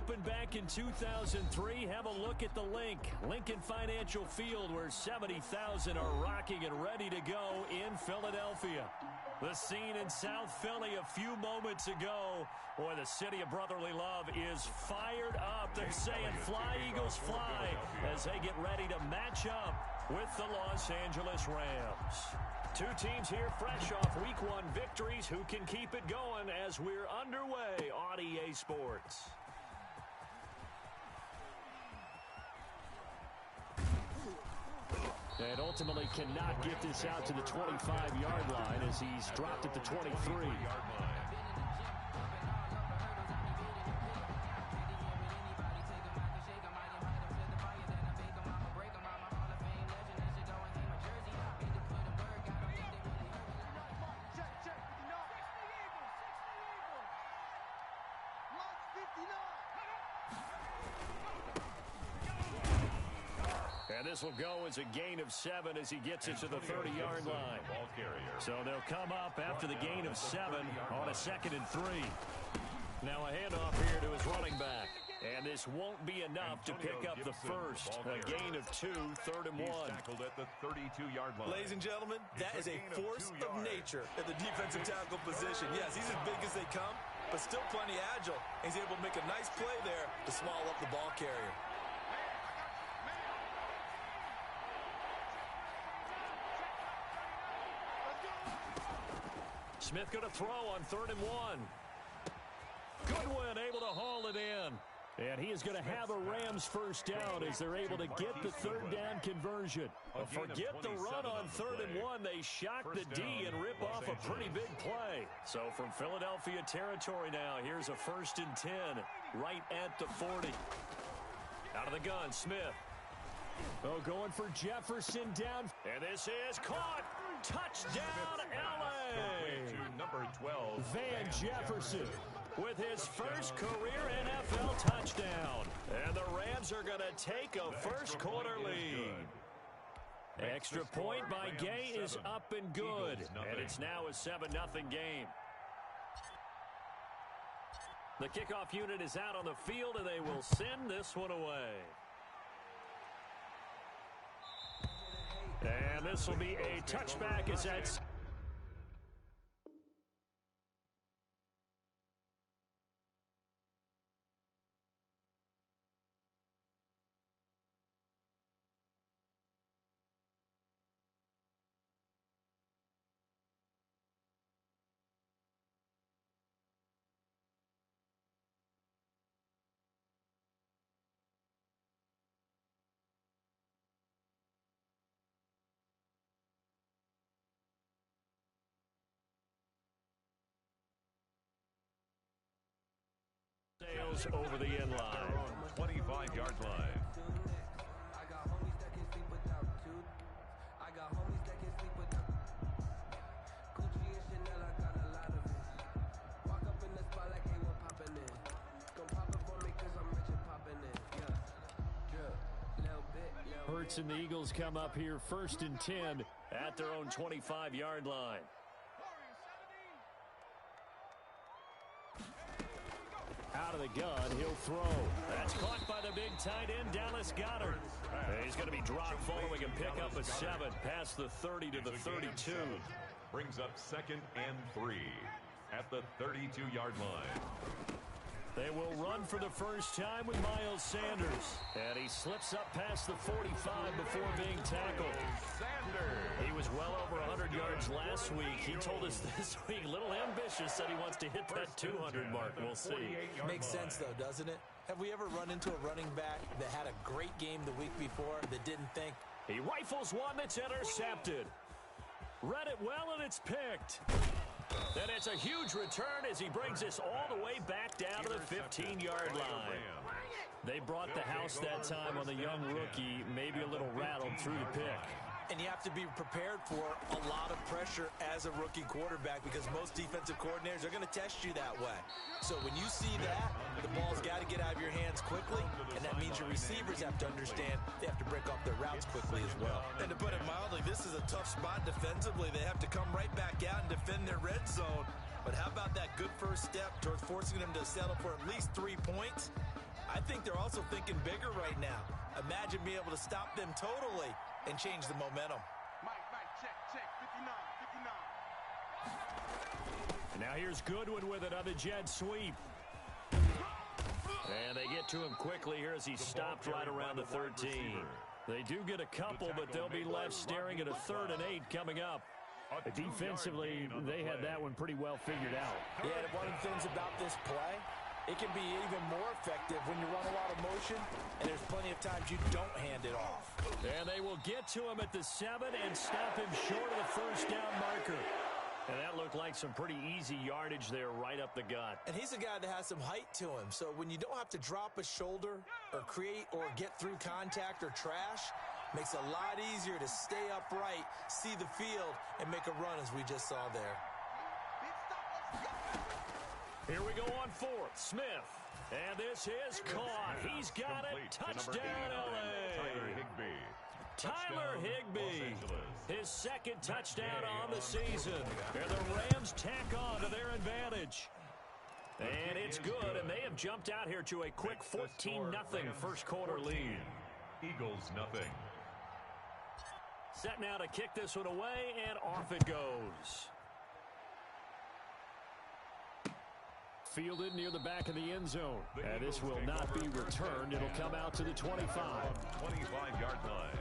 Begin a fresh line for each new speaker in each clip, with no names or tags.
opened back in 2003. Have a look at the link. Lincoln Financial Field, where 70,000 are rocking and ready to go in Philadelphia. The scene in South Philly a few moments ago. Boy, the city of brotherly love is fired up. They're saying fly, Eagles, fly, as they get ready to match up with the Los Angeles Rams. Two teams here fresh off Week 1 victories. Who can keep it going as we're underway on EA Sports? And ultimately cannot get this out to the 25-yard line as he's dropped at the 23. And this will go as a gain of 7 as he gets it to the 30-yard line. So they'll come up after the gain of 7 on a 2nd and 3. Now a handoff here to his running back. And this won't be enough to pick up the first. A gain of 2, 3rd and 1.
He's tackled at the 32-yard line.
Ladies and gentlemen, that is a force of nature at the defensive tackle position. Yes, he's as big as they come, but still plenty agile. He's able to make a nice play there to swallow up the ball carrier.
Smith going to throw on 3rd and 1. Goodwin able to haul it in. And he is going to have a Rams first down as they're able to get the 3rd down conversion. But forget the run on 3rd and 1. They shock the D and rip off a pretty big play. So from Philadelphia territory now, here's a 1st and 10 right at the 40. Out of the gun, Smith. Oh, going for Jefferson down. And this is caught. Touchdown, L.A.
To number 12,
Van Jefferson with his first career NFL touchdown. And the Rams are going to take a first quarter lead. Extra point by Gay is up and good. And it's now a 7-0 game. The kickoff unit is out on the field, and they will send this one away. And this will be a touchback as that's... Sails over the end line.
25-yard line.
I got homies that can sleep without two. I got homies that can sleep without Gucci and Chanel, I got a lot of it. Walk up in the spot like, hey, what poppin' in? Gon' pop it for me cause I'm rich and poppin' in. Yeah, drip, little bit,
Hurts and the Eagles come up here 1st and 10 at their own 25-yard line. Out of the gun, he'll throw. That's caught by the big tight end, Dallas Goedert. And he's going to be dropped following a pick up a 7 past the 30 to the 32.
Brings up 2nd and 3 at the 32-yard line.
They will run for the first time with Miles Sanders. And he slips up past the 45 before being tackled.
Sanders.
He was well over 100 yards last week. He told us this week, a little ambitious, said he wants to hit that 200 mark. We'll see.
Makes sense, though, doesn't it? Have we ever run into a running back that had a great game the week before that didn't think?
He rifles one that's intercepted. Read it well, and it's picked. And it's a huge return as he brings this all the way back down to the 15-yard line. They brought the house that time on the young rookie, maybe a little rattled through the pick.
And you have to be prepared for a lot of pressure as a rookie quarterback because most defensive coordinators are going to test you that way. So when you see that, the ball's got to get out of your hands quickly, and that means your receivers have to understand they have to break off their routes quickly as well. And to put it mildly, this is a tough spot defensively. They have to come right back out and defend their red zone. But how about that good first step towards forcing them to settle for at least 3 points? I think they're also thinking bigger right now. Imagine being able to stop them totally and change the momentum.
Check, 59.
And now here's Goodwin with it on the jet sweep. And they get to him quickly here as he stopped right around the 13. They do get a couple, but they'll be left staring at a 3rd and 8 coming up. Defensively, they had that one pretty well figured out.
Yeah, and one of the things about this play, it can be even more effective when you run a lot of motion, and there's plenty of times you don't hand it off.
And they will get to him at the 7 and stop him short of the first down marker. And that looked like some pretty easy yardage there right up the gut.
And he's a guy that has some height to him, so when you don't have to drop a shoulder or create or get through contact or trash, makes it a lot easier to stay upright, see the field, and make a run as we just saw there.
Here we go on 4th. Smith. And this is caught. He's got it. Touchdown, L.A. Tyler Higbee, his 2nd touchdown on the season. And the Rams tack on to their advantage. And it's good, and they have jumped out here to a quick 14-0 first quarter lead.
Eagles nothing.
Set now to kick this one away, and off it goes. Fielded near the back of the end zone. And this will not be returned. It'll come out to the 25.
25-yard line.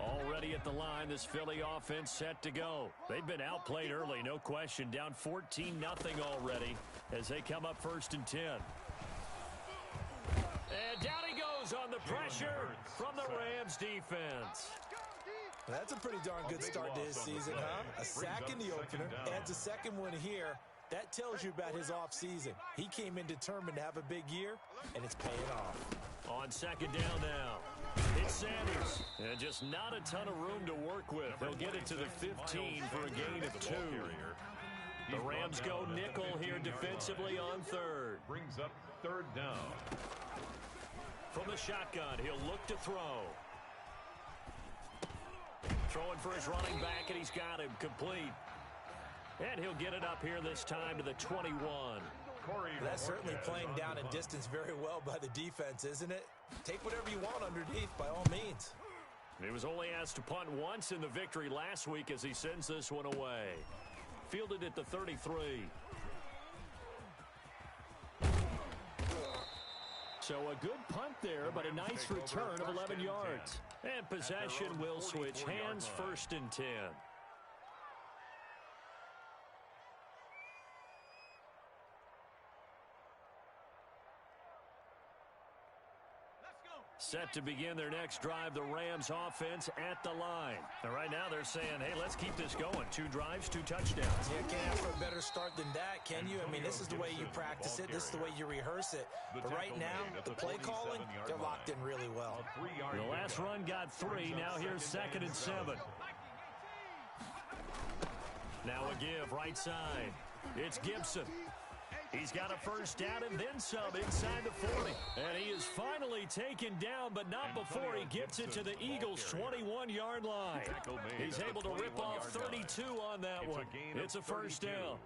Already at the line, this Philly offense set to go. They've been outplayed early, no question. Down 14-0 already as they come up 1st and 10. And down he goes on the pressure from the Rams defense.
That's a pretty darn good start to his season, huh? A sack in the opener, adds a 2nd one here. That tells you about his offseason. He came in determined to have a big year, and it's paying off.
On 2nd down now. It's Sanders. And just not a ton of room to work with. They'll get it to the 15 for a gain of 2. The Rams go nickel here defensively on 3rd.
Brings up 3rd down.
From the shotgun, he'll look to throw. Throwing for his running back, and he's got him complete. And he'll get it up here this time to the 21.
That's certainly playing down and distance very well by the defense, isn't it? Take whatever you want underneath, by all means.
He was only asked to punt once in the victory last week as he sends this one away. Fielded at the 33. So a good punt there, but a nice return of 11 yards. And possession will switch hands, 1st and 10. Set to begin their next drive, the Rams offense at the line. And right now they're saying, hey, let's keep this going. 2 drives, 2 touchdowns.
Yeah, can't ask for a better start than that, can you? I mean, this is the way you practice it. This is the way you rehearse it. But right now, the play calling, they're locked in really well.
The last run got 3. Now here's 2nd and 7. Now a give, right side. It's Gibson. He's got a first down and then some inside the 40. And he is finally taken down, but not before he gets it to the Eagles' 21-yard line. He's able to rip off 32 on that one. It's a first down.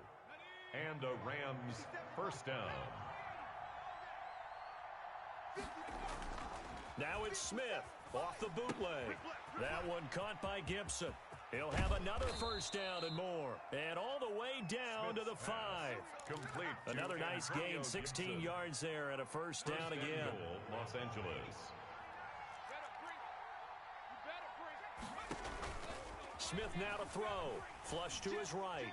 And a Rams first down.
Now it's Smith off the bootleg. That one caught by Gibson. He'll have another first down and more. And all the way down to the 5.
Complete.
Another nice gain, 16 yards there and a first down again.
Los Angeles.
Smith now to throw. Flush to his right.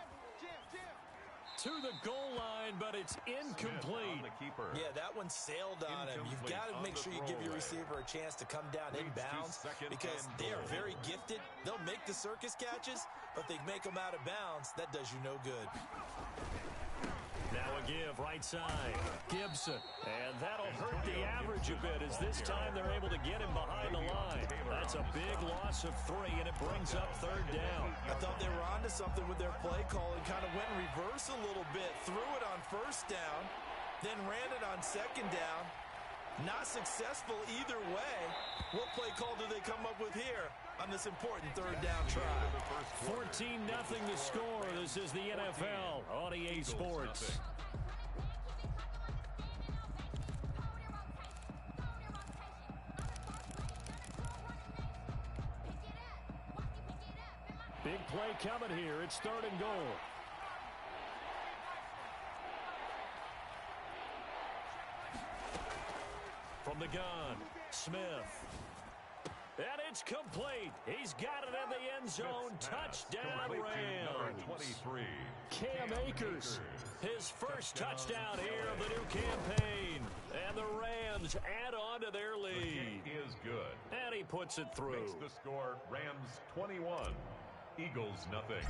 To the goal line, but it's incomplete.
Yeah, that one sailed on him. You've got to make sure you give your receiver a chance to come down inbounds because they are very gifted. They'll make the circus catches, but they make them out of bounds. That does you no good.
Now a give, right side. Gibson. And that'll hurt the average a bit as this time they're able to get him behind the line. That's a big loss of 3, and it brings up 3rd down.
I thought they were onto something with their play call and kind of went in reverse a little bit. Threw it on first down, then ran it on 2nd down. Not successful either way. What play call do they come up with here on this important 3rd down try?
14-0 the score. This is the NFL on EA Sports. play coming here. It's 3rd and goal. From the gun, Smith. And it's complete. He's got it in the end zone. Touchdown, Rams.
23.
Cam Akers, his first touchdown here of the new campaign. And the Rams add on to their lead.
Is good.
And he puts it through.
Makes the score Rams 21, Eagles nothing.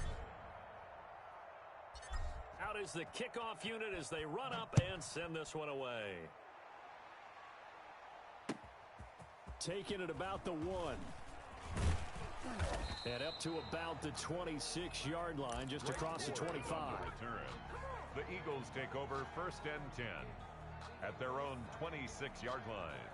Out is the kickoff unit as they run up and send this one away. Taking it about the 1. And up to about the 26-yard line, just across the 25.
Return. The Eagles take over 1st and 10 at their own 26-yard line.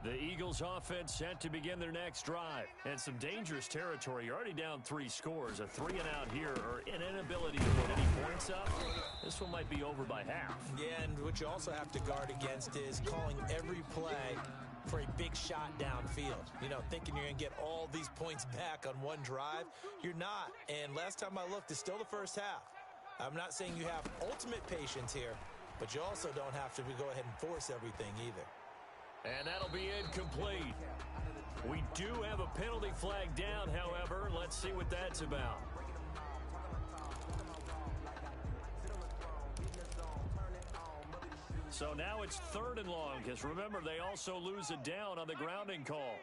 The Eagles offense set to begin their next drive. And some dangerous territory. You're already down 3 scores. A 3-and-out here or an inability to put any points up. This one might be over by half.
Yeah, and what you also have to guard against is calling every play for a big shot downfield. You know, thinking you're going to get all these points back on one drive. You're not. And last time I looked, it's still the first half. I'm not saying you have ultimate patience here, but you also don't have to go ahead and force everything either.
And that'll be incomplete. We do have a penalty flag down, however. Let's see what that's about. So now it's 3rd and long, because remember, they also lose it down on the grounding call.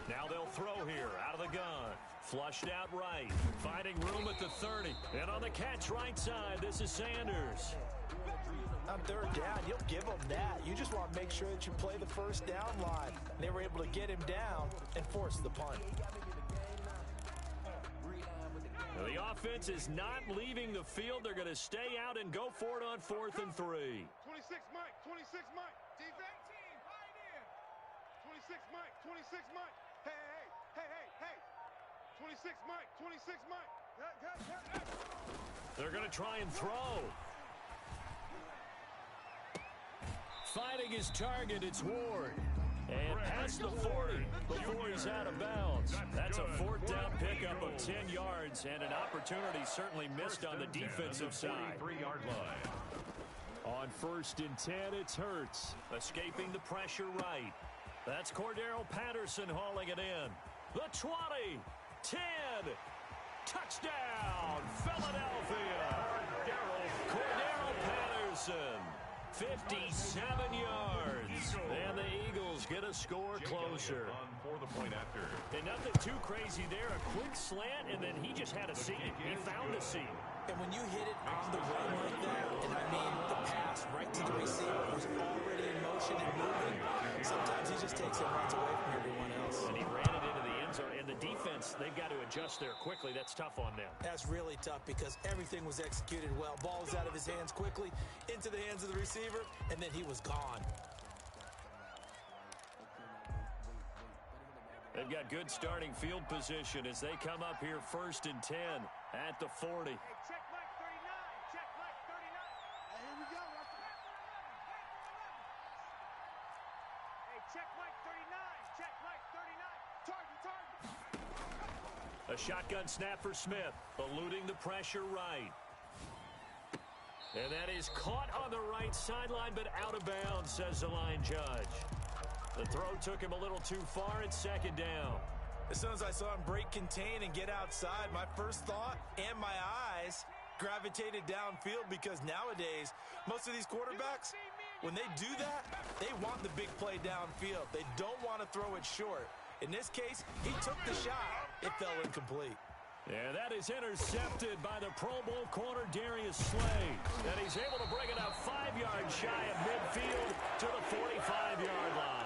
Now they'll throw here out of the gun. Flushed out right. Finding room at the 30. And on the catch right side, this is Sanders.
On 3rd down, you'll give them that. You just want to make sure that you play the first down line. And they were able to get him down and force the punt.
Well, the offense is not leaving the field. They're going to stay out and go for it on 4th and 3.
26 Mike, 26 Mike. Defense team, pioneer. 26 Mike, 26 Mike. Hey. 26 Mike, 26 Mike.
They're going to try and throw. Fighting his target, it's Ward. And past the 40 before he's out of bounds. That's a 4th down pickup of 10 yards and an opportunity certainly missed on the defensive side.
3-yard line.
On 1st and 10, it's Hurts. Escaping the pressure right. That's Cordero Patterson hauling it in. The 20, 10, touchdown, Philadelphia. Cordero Patterson. 57 yards. And the Eagles get a score closer.
For the point after.
And nothing too crazy there. A quick slant, and then he just had a seam. He found a seam.
And when you hit it on the run like that, and I mean the pass right to the receiver who's already in motion and moving, sometimes he just takes it and runs away from everyone else.
And he ran it into the end zone. And the defense, they've got to adjust there quickly. That's tough on them.
That's really tough because everything was executed well. Ball was out of his hands quickly, into the hands of the receiver, and then he was gone.
They've got good starting field position as they come up here 1st and 10 at the 40.
Hey, check Mike 39. Check Mike 39. Hey, here we go. Hey, check Mike 39. Check Mike 39. Target.
A shotgun snap for Smith, eluding the pressure right. And that is caught on the right sideline, but out of bounds, says the line judge. The throw took him a little too far. It's 2nd down.
As soon as I saw him break contain and get outside, my first thought and my eyes gravitated downfield because nowadays, most of these quarterbacks, when they do that, they want the big play downfield. They don't want to throw it short. In this case, he took the shot. It fell incomplete.
Yeah, that is intercepted by the Pro Bowl corner Darius Slay. And he's able to bring it up 5 yards shy of midfield to the 45-yard line.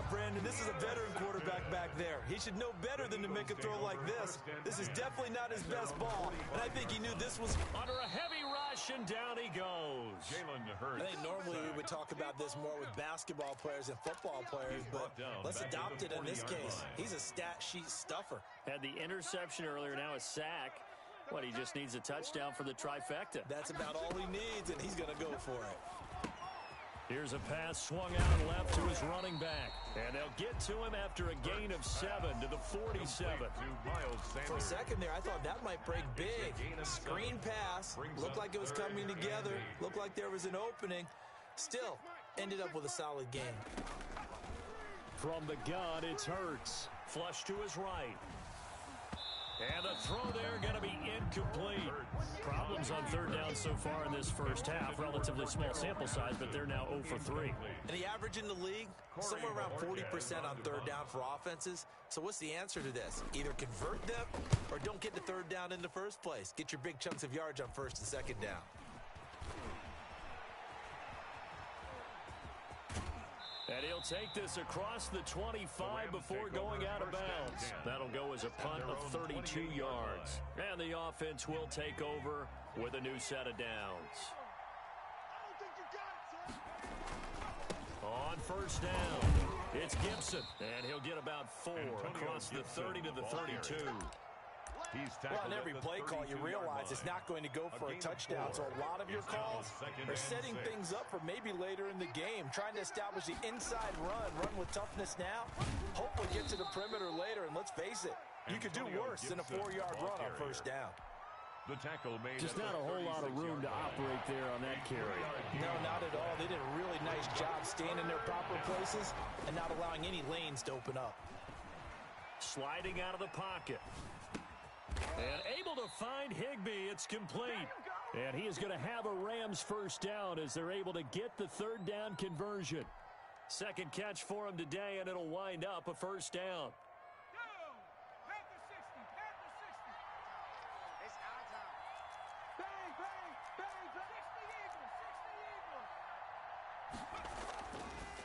Brandon, this is a veteran quarterback back there. He should know better than to make a throw like this. This is definitely not his best ball, and I think he knew this was
under a heavy rush, and down he goes.
Jalen Hurts.
I think normally we would talk about this more with basketball players and football players, but let's adopt it in this case. He's a stat sheet stuffer.
Had the interception earlier, now a sack. Well, he just needs a touchdown for the trifecta.
That's about all he needs, and he's going to go for it.
Here's a pass swung out left to his running back. And they'll get to him after a gain of 7 to the 47.
For a second there, I thought that might break big. Screen pass. Looked like it was coming together. Looked like there was an opening. Still, ended up with a solid game.
From the gun, it's Hurts. Flush to his right. And the throw there going to be incomplete. Problems on third down so far in this first half. Relatively small sample size, but they're now 0 for 3.
And the average in the league, somewhere around 40% on third down for offenses. So what's the answer to this? Either convert them or don't get the third down in the first place. Get your big chunks of yards on first and second down.
And he'll take this across the 25 before going out of bounds. That'll go as a punt of 32 yards. And the offense will take over with a new set of downs. On first down, it's Gibson. And he'll get about 4 across the 30 to the 32.
Well, on every play call, you realize it's not going to go for a touchdown. So a lot of your calls are setting things up for maybe later in the game, trying to establish the inside run with toughness now. Hopefully get to the perimeter later, and let's face it, you could do worse than a 4-yard run on first down.
The tackle made
just not a whole lot of room to operate there on that carry.
No, not at all. They did a really nice job staying in their proper places and not allowing any lanes to open up.
Sliding out of the pocket. And able to find Higbee. It's complete. And he is going to have a Rams first down as they're able to get the third down conversion. Second catch for him today, and it'll wind up a first down.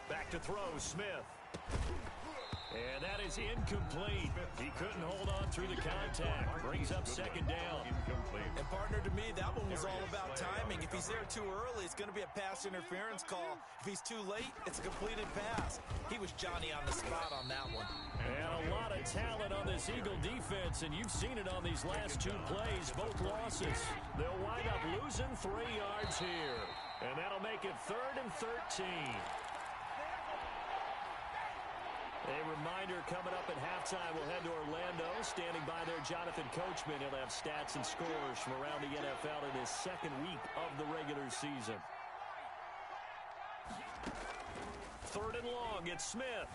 Back to throw, Smith. And that is incomplete. He couldn't hold on through the contact. Brings up second down.
And partner, to me, that one was all about timing. If he's there too early, it's going to be a pass interference call. If he's too late, it's a completed pass. He was Johnny on the spot on that one.
And a lot of talent on this Eagle defense, and you've seen it on these last 2 plays, both losses. They'll wind up losing 3 yards here. And that'll make it 3rd and 13. A reminder coming up at halftime, we'll head to Orlando. Standing by there, Jonathan Coachman. He'll have stats and scores from around the NFL in his second week of the regular season. 3rd and long, it's Smith.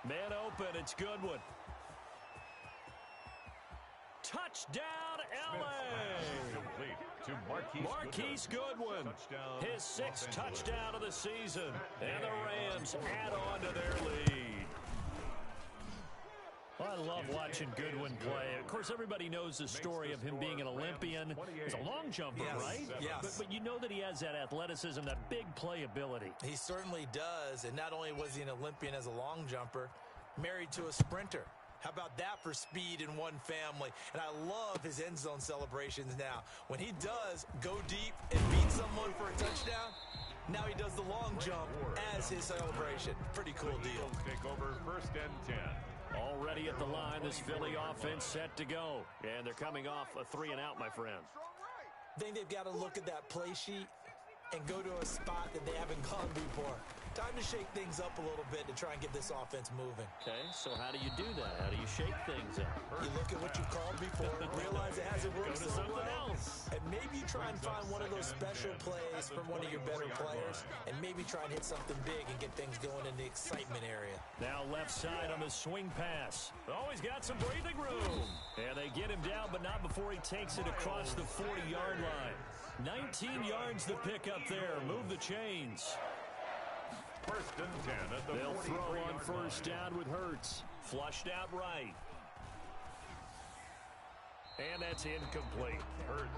Man open, it's Goodwin. Touchdown, L.A. Marquise Goodwin, his 6th touchdown of the season, and the Rams add on to their lead. Well, I love watching Goodwin play. Of course, everybody knows the story of him being an Olympian. He's a long jumper, right?
Yes.
But you know that he has that athleticism, that big playability.
He certainly does, and not only was he an Olympian as a long jumper, married to a sprinter. How about that for speed in one family? And I love his end zone celebrations now. When he does go deep and beat someone for a touchdown, now he does the long jump as his celebration. Pretty cool deal.
Take over 1st and 10.
Already at the line, this Philly offense set to go. And they're coming off a 3-and-out, my friend.
I think they've got to look at that play sheet and go to a spot that they haven't gone before. Time to shake things up a little bit to try and get this offense moving.
Okay, so how do you do that? How do you shake things up?
You look at what you called before, realize it hasn't worked so
something
well,
else.
and maybe you try and find one of those special plays from one of your better players, and maybe try and hit something big and get things going in the excitement area.
Now left side on the swing pass. Oh, he's got some breathing room. And they get him down, but not before he takes it across the 40-yard line. 19 yards to pick up there. Move the chains.
1st and 10 at the
They'll
43
throw on
yard
first
line.
down with Hurts. Flushed out right. And that's incomplete.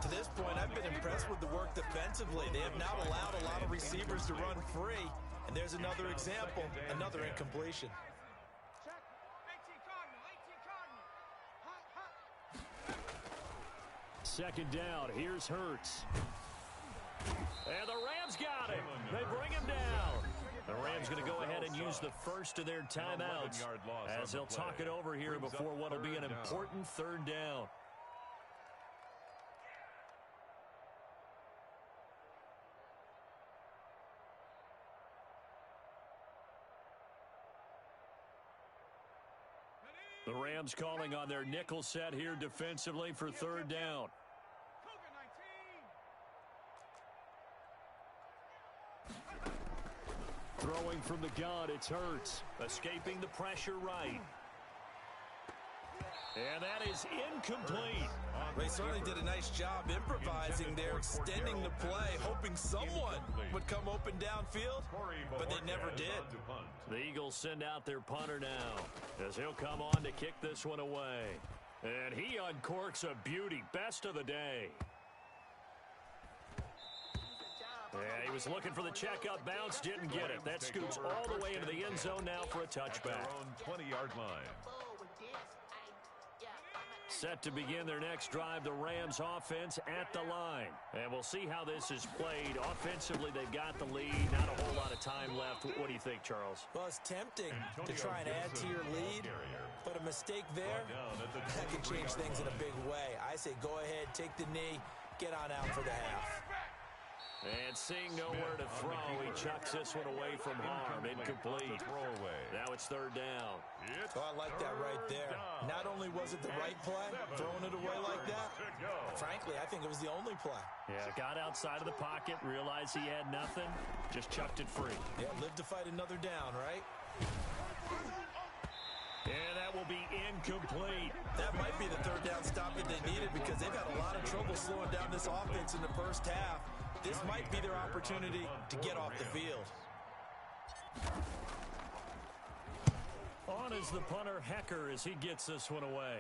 To this point, I've been impressed with the work defensively. They have not allowed a lot of receivers to run free. And there's another example, another incompletion.
Check. 18 Cardinal. 18 Cardinal. Hot.
Second down. Here's Hurts. And the Rams got him. They bring him down. The Rams going to go ahead and use the first of their timeouts as they'll talk it over here before what will be an important 3rd down. The Rams calling on their nickel set here defensively for third down. Throwing from the gun, it's Hurts. Escaping the pressure right. And that is incomplete.
They certainly did a nice job improvising there, extending the play, hoping someone would come open downfield, but they never did.
The Eagles send out their punter now, as he'll come on to kick this one away. And he uncorks a beauty, best of the day. Yeah, he was looking for the checkup bounce, didn't get it. That scoots all the way into the end zone now for a touchback.
Their own 20-yard line.
Set to begin their next drive, the Rams offense at the line. And we'll see how this is played. Offensively, they've got the lead. Not a whole lot of time left. What do you think, Charles?
Well, it's tempting to try and add to your lead, but a mistake there, that can change things in a big way. I say go ahead, take the knee, get on out for the half.
And seeing nowhere to throw, he chucks this one away from harm. Incomplete. Now it's third down.
Oh, I like that right there. Not only was it the right play, throwing it away like that, frankly, I think it was the only play.
Yeah, got outside of the pocket, realized he had nothing, just chucked it free.
Yeah, live to fight another down, right?
And that will be incomplete.
That might be the third down stop that they needed because they've had a lot of trouble slowing down this offense in the first half. This might be their opportunity to get off the field.
On is the punter, Hecker, as he gets this one away.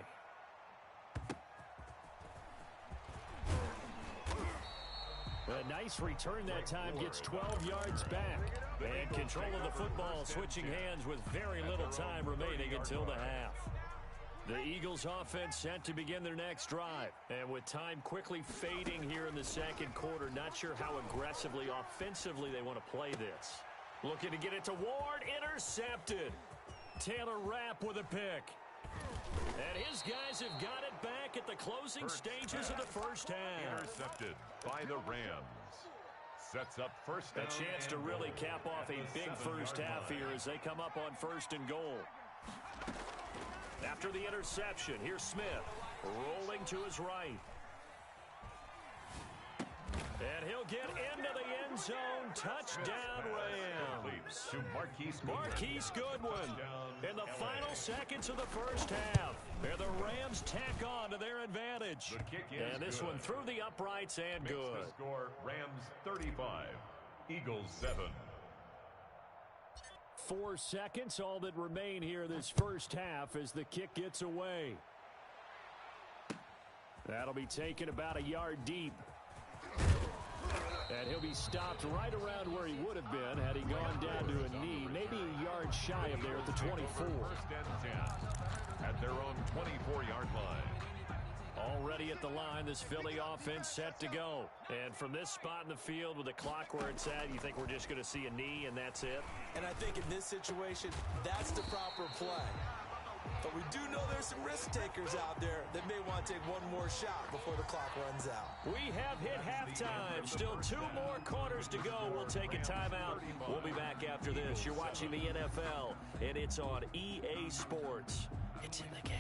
A nice return that time, gets 12 yards back. And control of the football, switching hands with very little time remaining until the half. The Eagles offense set to begin their next drive. And with time quickly fading here in the second quarter, not sure how aggressively, offensively they want to play this. Looking to get it to Ward, intercepted. Taylor Rapp with a pick. And his guys have got it back at the closing stages of the first half.
Intercepted by the Rams. Sets up first down.
A chance to really cap off a big first half here as they come up on first and goal. After the interception, here's Smith rolling to his right. And he'll get into the end zone. Touchdown, Rams.
To
Marquise Goodwin in the final seconds of the first half. And the Rams tack on to their advantage. And this one through the uprights and good.
The score, Rams 35, Eagles 7.
4 seconds, all that remain here this first half as the kick gets away. That'll be taken about a yard deep. And he'll be stopped right around where he would have been had he gone down to a knee, maybe a yard shy of there at the 24.
First and 10 at their own 24-yard line.
Already at the line, this Philly offense set to go. And from this spot in the field with the clock where it's at, you think we're just going to see a knee and that's it?
And I think in this situation, that's the proper play. But we do know there's some risk takers out there that may want to take one more shot before the clock runs out.
We have hit halftime. Still 2 more quarters to go. We'll take a timeout. We'll be back after this. You're watching the NFL, and it's on EA Sports. It's in the game.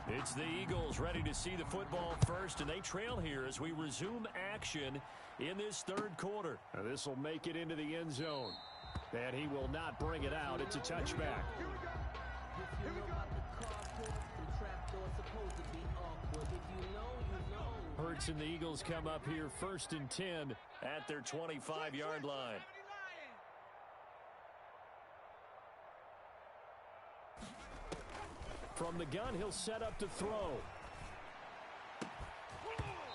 It's the Eagles ready to see the football first, and they trail here as we resume action in this third quarter. This will make it into the end zone, and he will not bring it out. It's a touchback. Hurts and the Eagles come up here first and 10 at their 25-yard line. From the gun, he'll set up to throw.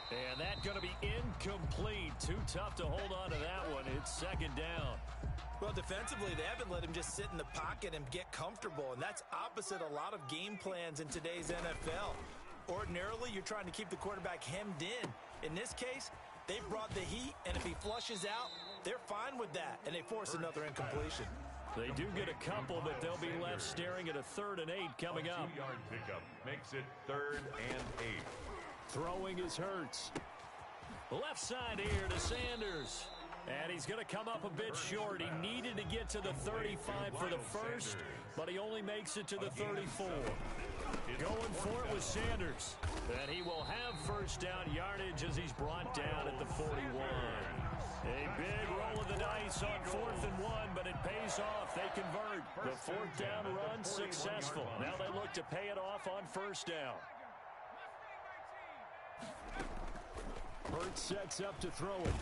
And that's going to be incomplete. Too tough to hold on to that one. It's second down.
Well, defensively, they haven't let him just sit in the pocket and get comfortable, and that's opposite a lot of game plans in today's NFL. Ordinarily, you're trying to keep the quarterback hemmed in. In this case, they brought the heat, and if he flushes out, they're fine with that, and they force another incompletion.
They do get a couple, but they'll be left staring at a 3rd and 8 coming up.
2-yard pickup makes it 3rd and 8.
Throwing is Hurts. Left side here to Sanders. And he's going to come up a bit short. He needed to get to the 35 for the first, but he only makes it to the 34. Going for it with Sanders. And he will have first down yardage as he's brought down at the 41. A big roll of the dice on 4th and 1, but it pays off. They convert. The 4th down run successful. Now they look to pay it off on first down. Hurts sets up to throw it.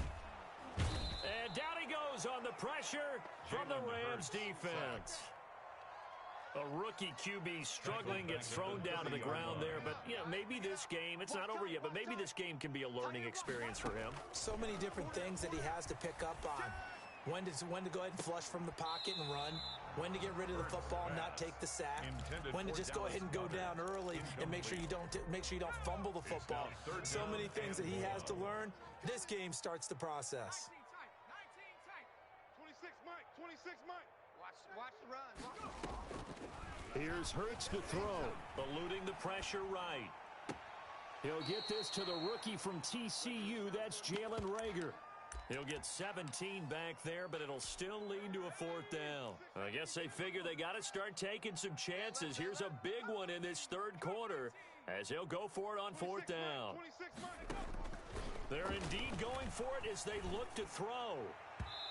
And down he goes on the pressure from the Rams defense. A rookie QB struggling, gets thrown down to the ground there. But, you know, maybe this game, it's not over yet, but maybe this game can be a learning experience for him.
So many different things that he has to pick up on. When to go ahead and flush from the pocket and run. When to get rid of the football and not take the sack. When to just go ahead and go down early and make sure you don't fumble the football. So many things that he has to learn. This game starts the process.
26 Mike, 26 Mike. Watch the run.
Here's Hurts to throw, eluding the pressure right. He'll get this to the rookie from TCU. That's Jalen Reagor. He'll get 17 back there, but it'll still lead to a 4th down. I guess they figure they got to start taking some chances. Here's a big one in this 3rd quarter as he'll go for it on 4th down. They're indeed going for it as they look to throw.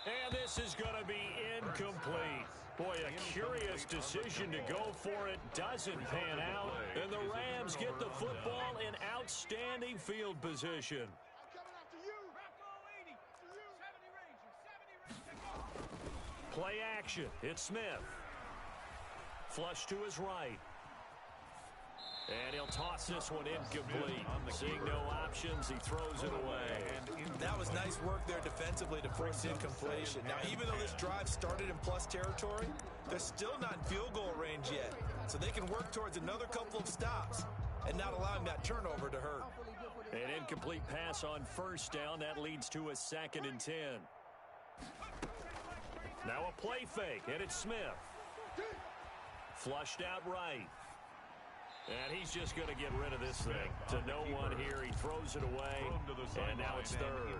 And this is going to be incomplete. Boy, a curious decision to go for it doesn't pan out. And the Rams get the football in outstanding field position. Play action. It's Smith. Flush to his right. And he'll toss this one incomplete. Seeing no options, he throws it away.
That was nice work there defensively to force incompletion. Now, even though this drive started in plus territory, they're still not in field goal range yet. So they can work towards another couple of stops and not allowing that turnover to hurt.
An incomplete pass on first down. That leads to a 2nd and 10. Now a play fake, and it's Smith. Flushed out right. And he's just going to get rid of this thing. To no one here, he throws it away, and now it's 3rd.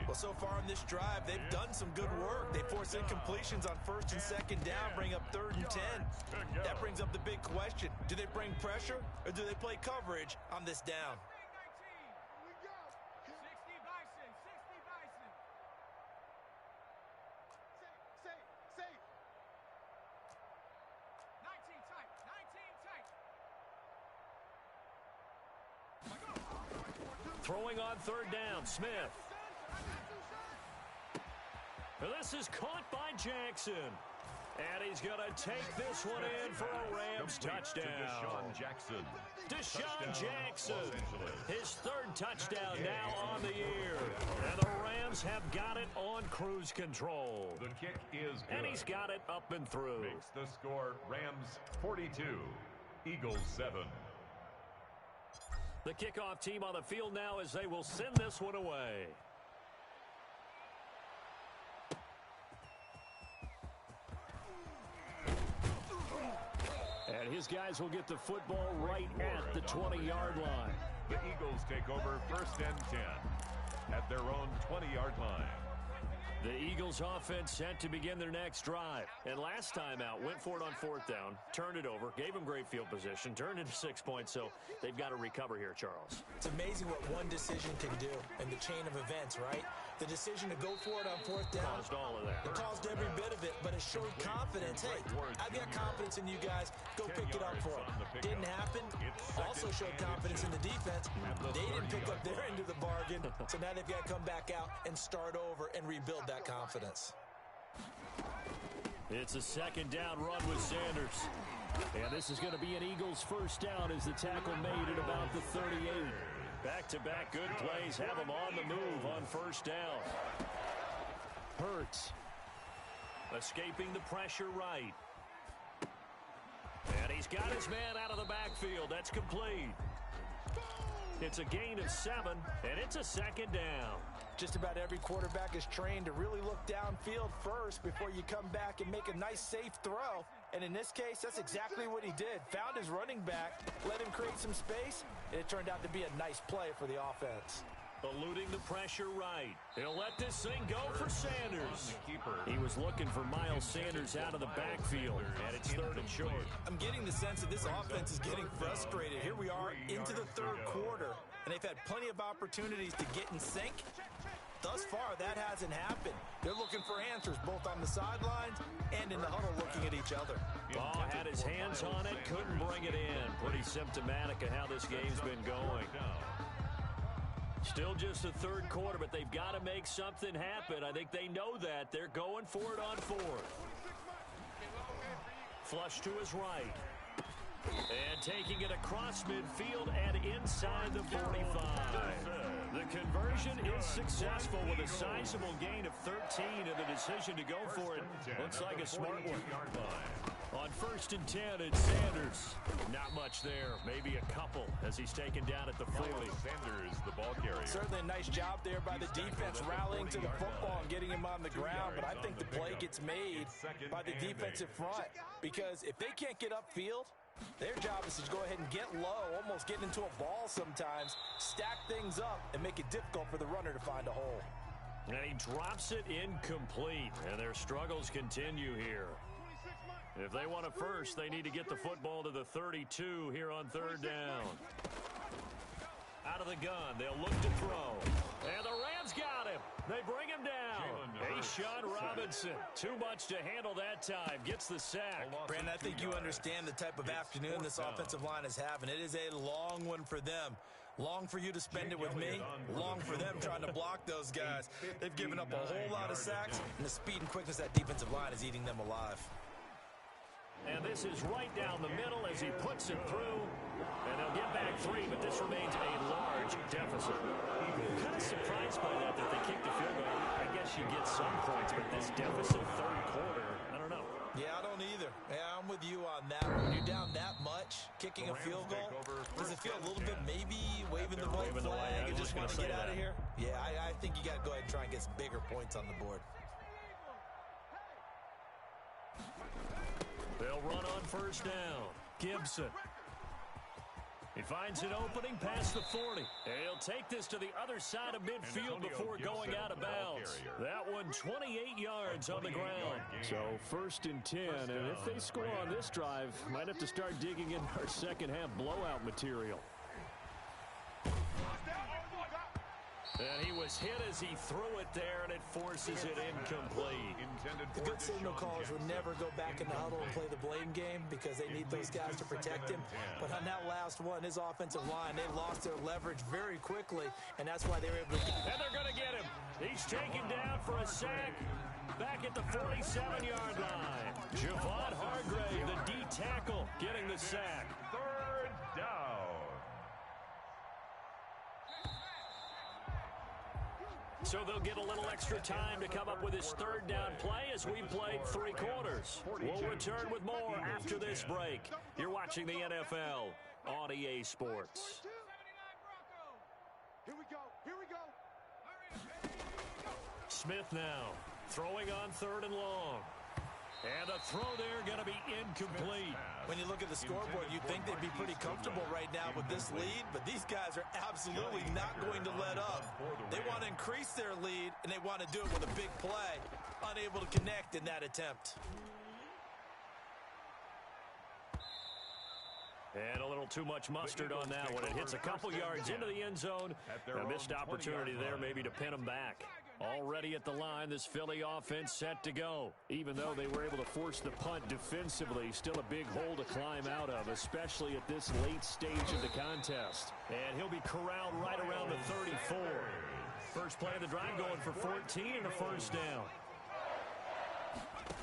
Well, so far on this drive, they've done some good work. They force incompletions on 1st and 2nd down, bring up 3rd and 10. That brings up the big question. Do they bring pressure, or do they play coverage on this down?
Throwing on 3rd down, Smith. This is caught by Jackson. And he's going to take this one in for a Rams touchdown. Deshaun Jackson, his 3rd touchdown now on the year. And the Rams have got it on cruise control.
The kick is good.
And he's got it up and through.
Makes the score Rams 42, Eagles 7.
The kickoff team on the field now as they will send this one away. And his guys will get the football right at the 20-yard line.
The Eagles take over 1st and 10 at their own 20-yard line.
The Eagles offense set to begin their next drive. And last time out, went for it on 4th down, turned it over, gave them great field position, turned into 6 points, so they've got to recover here, Charles.
It's amazing what one decision can do in the chain of events, right? The decision to go for it on 4th down.
Caused all of that.
It caused every bit of it, but it showed confidence. Hey, I've got confidence in you guys. Go pick it up for them. Didn't happen. Also showed confidence in the defense. They didn't pick up their end of the bargain, so now they've got to come back out and start over and rebuild that confidence.
It's a 2nd down run with Sanders. And this is going to be an Eagles 1st down as the tackle made at about the 38. Back-to-back good plays have him on the move on 1st down. Hurts. Escaping the pressure right. And he's got his man out of the backfield. That's complete. It's a gain of 7, and it's a 2nd down.
Just about every quarterback is trained to really look downfield first before you come back and make a nice, safe throw. And in this case, that's exactly what he did. Found his running back, let him create some space, and it turned out to be a nice play for the offense.
Eluding the pressure right. He'll let this thing go for Sanders. He was looking for Miles Sanders out of the backfield, and it's 3rd and short.
I'm getting the sense that this offense is getting frustrated. Here we are into the 3rd quarter, and they've had plenty of opportunities to get in sync. Thus far, that hasn't happened. They're looking for answers both on the sidelines and in the huddle looking at each other.
Ball had his hands on it, couldn't bring it in. Pretty symptomatic of how this game's been going. Still just the 3rd quarter, but they've got to make something happen. I think they know that. They're going for it on 4th. Flush to his right. And taking it across midfield and inside the 45. The conversion is successful with a sizable gain of 13, and the decision to go for it looks like a smart one. On 1st and 10, it's Sanders. Not much there. Maybe a couple as he's taken down at the 40.
Sanders, the ball carrier.
Certainly a nice job there by the defense rallying to the football and getting him on the ground, but I think the play gets made by the defensive front, because if they can't get upfield, their job is to go ahead and get low, almost get into a ball sometimes, stack things up, and make it difficult for the runner to find a hole.
And he drops it incomplete, and their struggles continue here. If they want a first, they need to get the football to the 32 here on 3rd down. Out of the gun, they'll look to throw. And the Rams got him. They bring him down. A'Shawn Robinson, too much to handle that time. Gets the sack.
Brandon, I think you understand the type of afternoon this offensive line is having. It is a long one for them. Long for you to spend it with me. Long for them trying to block those guys. They've given up a whole lot of sacks, and the speed and quickness of that defensive line is eating them alive.
And this is right down the middle as he puts it through. And they'll get back 3, but this remains a large deficit. I'm kind of surprised by that they kicked the field goal. I guess you get some points, but this deficit 3rd quarter, I don't know.
Yeah, I don't either. Yeah, I'm with you on that. When you're down that much, kicking a field goal, does it feel a little bit maybe waving the white flag and just want to get out of here? Yeah, I think you got to go ahead and try and get some bigger points on the board.
They'll run on 1st down. Gibson. He finds an opening past the 40. And he'll take this to the other side of midfield before going out of bounds. That one 28 yards on the ground. So 1st and 10, and if they score on this drive, might have to start digging in our second half blowout material. And he was hit as he threw it there, and it forces it incomplete.
The good signal callers would never go back in the huddle and play the blame game because they need those guys to protect him. But on that last one, his offensive line, they lost their leverage very quickly, and that's why they were able to get him.
And they're going to get him. He's taken down for a sack back at the 47-yard line. Javon Hargrave, the D tackle, getting the sack.
3rd down.
So they'll get a little extra time to come up with his 3rd down play as we played 3 quarters. We'll return with more after this break. You're watching the NFL on EA Sports.
Here we go. Here we go.
Smith now throwing on 3rd and long. And a throw there going to be incomplete.
When you look at the scoreboard, you'd think they'd be pretty comfortable right now with this lead, but these guys are absolutely not going to let up. They want to increase their lead, and they want to do it with a big play. Unable to connect in that attempt.
And a little too much mustard on that one. It hits a couple yards into the end zone. A missed opportunity there maybe to pin them back. Already at the line, this Philly offense set to go. Even though they were able to force the punt defensively, still a big hole to climb out of, especially at this late stage of the contest. And he'll be corralled right around the 34. First play of the drive going for 14 and a 1st down.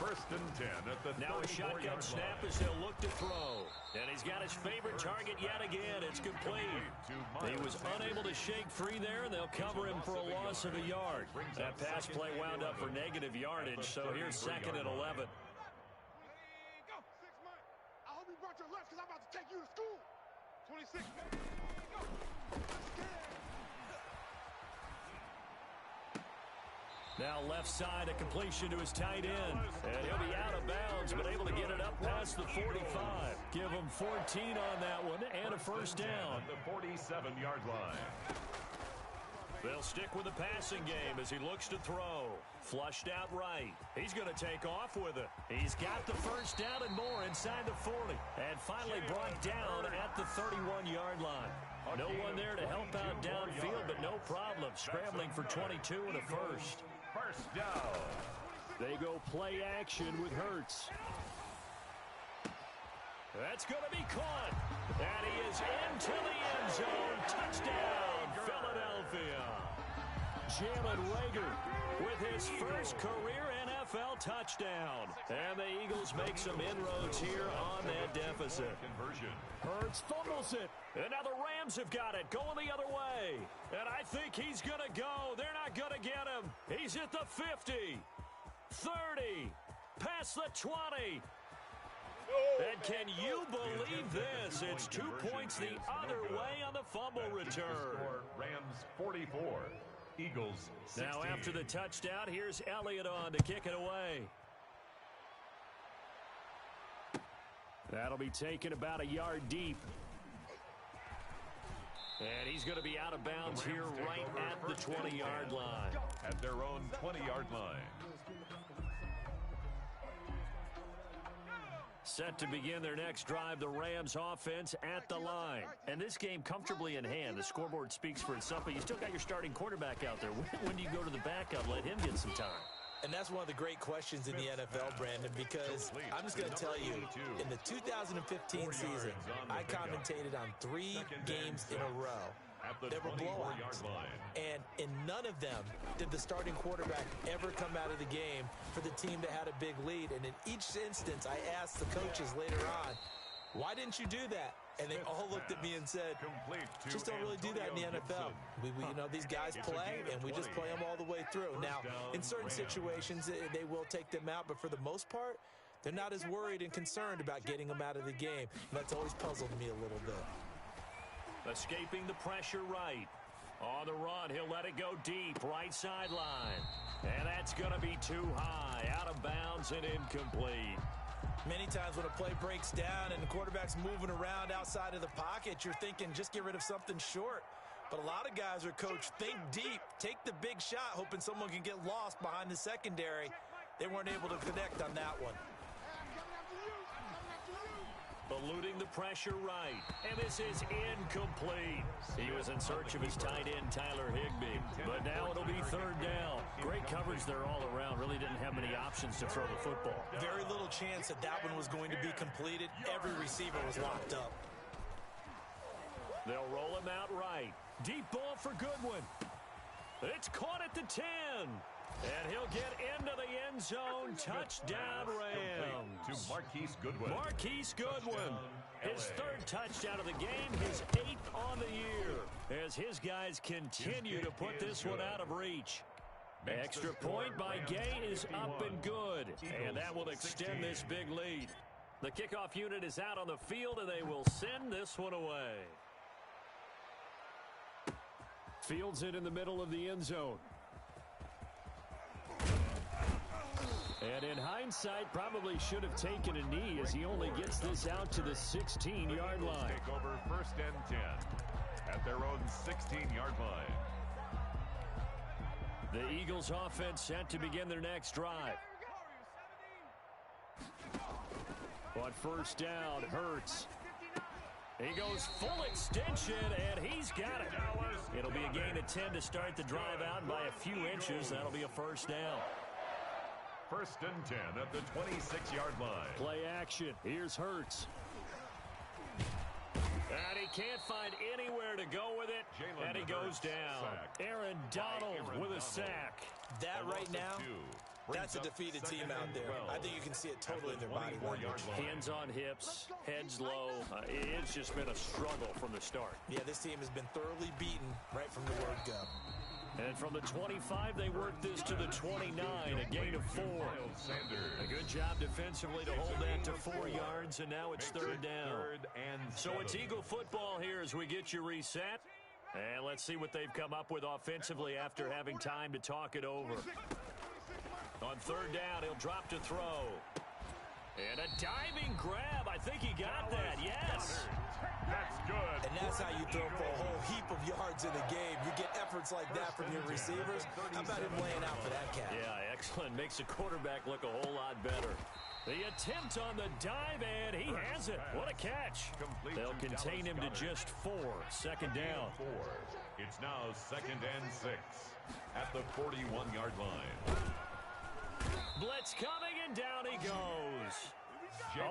1st and 10 at the
now a shotgun snap as he'll look to throw. And he's got his favorite target yet again. It's complete. He was unable to shake free there, and they'll cover him for a loss of a yard. That pass play wound up for negative yardage, so here's 2nd and 11.
Go. 6 months. I hope you brought your lunch because I'm about to take you to school. 26. Go.
Now left side, a completion to his tight end. And he'll be out of bounds, but able to get it up past the 45. Give him 14 on that one and a 1st down.
The 47-yard line.
They'll stick with the passing game as he looks to throw. Flushed out right. He's going to take off with it. He's got the first down and more inside the 40. And finally brought down at the 31-yard line. No one there to help out downfield, but no problem. Scrambling for 22 and a first.
First down.
They go play action with Hurts. That's going to be caught. And he is into the end zone. Touchdown, Philadelphia. Jalen Reagor with his first career NFL touchdown. And the Eagles make some inroads here on that deficit.
Conversion.
Hurts fumbles it. And now the Rams have got it, going the other way. And I think he's going to go. They're not going to get him. He's at the 50, 30, past the 20. And can you believe this? It's 2 points the other way on the fumble return.
Rams 44, Eagles 16.
Now after the touchdown, here's Elliott on to kick it away. That'll be taken about a yard deep. And he's going to be out of bounds here right at the 20-yard line.
At their own 20-yard line.
Set to begin their next drive, the Rams offense at the line. And this game comfortably in hand. The scoreboard speaks for itself, but you still got your starting quarterback out there. When do you go to the backup, let him get some time?
And that's one of the great questions in the NFL, Brandon, because I'm just going to tell you, in the 2015 season, I commentated on 3 games in a row. There were blowouts, and in none of them did the starting quarterback ever come out of the game for the team that had a big lead. And in each instance, I asked the coaches later on, why didn't you do that? And they all looked at me and said, just don't really do that in the NFL. We these guys play, and we just play them all the way through. Now, in certain situations, they will take them out, but for the most part, they're not as worried and concerned about getting them out of the game. And that's always puzzled me a little bit.
Escaping the pressure right. On the run, he'll let it go deep, right sideline. And that's going to be too high, out of bounds and incomplete.
Many times when a play breaks down and the quarterback's moving around outside of the pocket, you're thinking just get rid of something short. But a lot of guys are coached, think deep, take the big shot, hoping someone can get lost behind the secondary. They weren't able to connect on that one.
Eluding the pressure right. And this is incomplete. He was in search of his tight end, Tyler Higbee. But now it'll be third down. Great coverage there all around. Really didn't have many options to throw the football.
Very little chance that that one was going to be completed. Every receiver was locked up.
They'll roll him out right. Deep ball for Goodwin. It's caught at the 10. And he'll get into the end zone. Touchdown, Rams.
To Marquise Goodwin.
Marquise Goodwin. His third touchdown of the game, his 8th on the year. As his guys continue to put this one out of reach. Extra point by Gay is up and good. And that will extend this big lead. The kickoff unit is out on the field, and they will send this one away. Fields it in the middle of the end zone. And in hindsight, probably should have taken a knee as he only gets this out to the 16-yard line.
Take over first and 10 at their own 16-yard line.
The Eagles offense set to begin their next drive. On first down, Hurts. He goes full extension, and he's got it. It'll be a gain of 10 to start the drive out by a few inches. That'll be a first down.
First and 10 at the 26-yard line.
Play action. Here's Hurts. And he can't find anywhere to go with it, and he goes down. Aaron Donald with a sack.
That right now, that's a defeated team out there. I think you can see it totally in their body language.
Hands on hips, heads low. It's just been a struggle from the start.
Yeah, this team has been thoroughly beaten right from the word go.
And from the 25, they work this to the 29, a gain of 4. A good job defensively to hold that to 4 yards, and now it's third down. So it's Eagle football here as we get you reset. And let's see what they've come up with offensively after having time to talk it over. On third down, he'll drop to throw. And a diving grab. I think he got that. Yes.
That's good.
And that's how you throw for a whole heap of yards in the game. You get efforts like that from your receivers. How about him laying out for that catch?
Yeah, excellent. Makes the quarterback look a whole lot better. The attempt on the dive, and he has it. What a catch. They'll contain him to just 4. Second down.
It's now 2nd and 6 at the 41-yard line.
Blitz coming, and down he goes.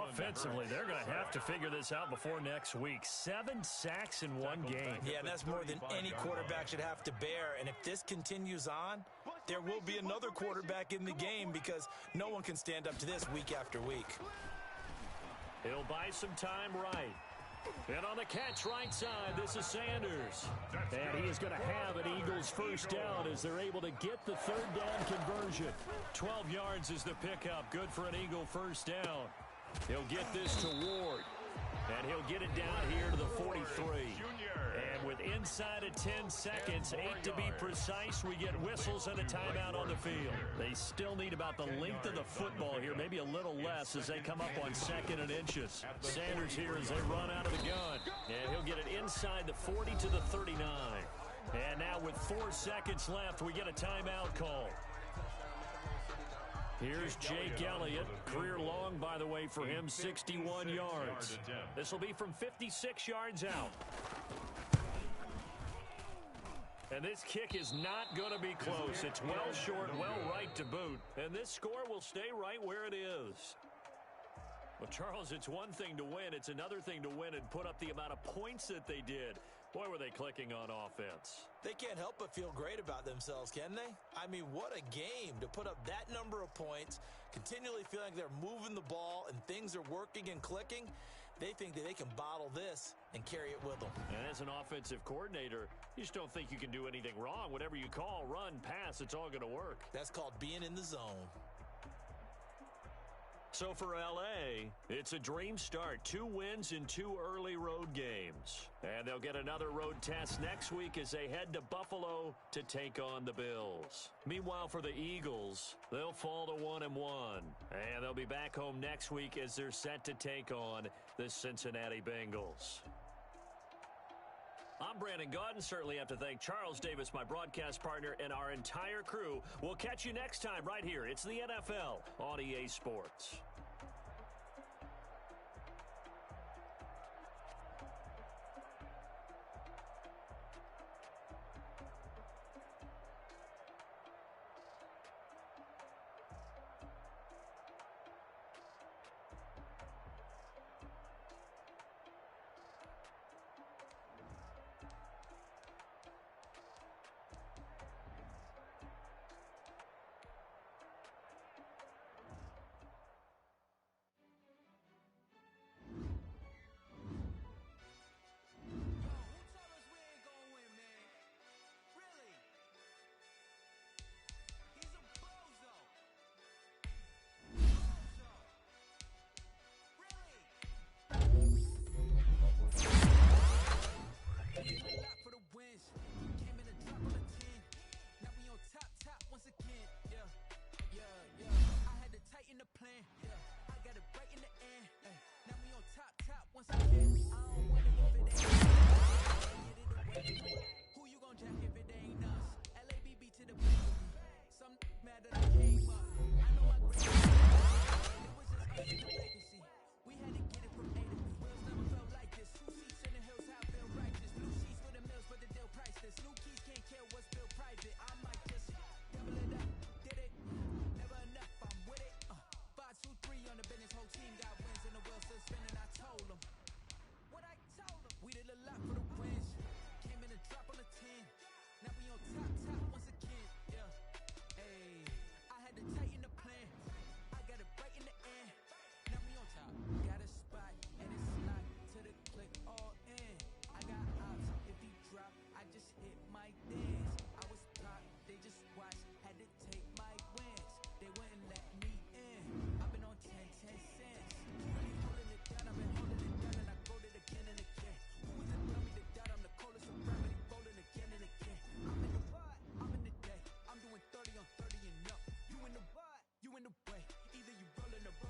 Offensively, they're going to have to figure this out before next week. 7 sacks in one game.
Yeah, and that's more than any quarterback should have to bear. And if this continues on, there will be another quarterback in the game because no one can stand up to this week after week.
He'll buy some time right. And on the catch right side, this is Sanders. And he is going to have an Eagles first down as they're able to get the third down conversion. 12 yards is the pickup. Good for an Eagle first down. He'll get this to Ward. And he'll get it down here to the 43. And with inside of 10 seconds, 8 to be precise, we get whistles and a timeout on the field. They still need about the length of the football here, maybe a little less as they come up on 2nd and inches. Sanders here as they run out of the gun. And he'll get it inside the 40 to the 39. And now with 4 seconds left, we get a timeout call. Here's Jake Elliott. Career long, by the way, for him, 61 yards. This will be from 56 yards out. And this kick is not going to be close. It's well short, well right to boot. And this score will stay right where it is. Well, Charles, it's one thing to win. It's another thing to win and put up the amount of points that they did. Boy, were they clicking on offense.
They can't help but feel great about themselves, can they? I mean, what a game to put up that number of points, continually feeling like they're moving the ball and things are working and clicking. They think that they can bottle this and carry it with them.
And as an offensive coordinator, you just don't think you can do anything wrong. Whatever you call, run, pass, it's all going to work.
That's called being in the zone.
So for L.A., it's a dream start. 2 wins in 2 early road games. And they'll get another road test next week as they head to Buffalo to take on the Bills. Meanwhile, for the Eagles, they'll fall to 1-1. And they'll be back home next week as they're set to take on the Cincinnati Bengals. I'm Brandon Gaudin. Certainly have to thank Charles Davis, my broadcast partner, and our entire crew. We'll catch you next time right here. It's the NFL on EA Sports.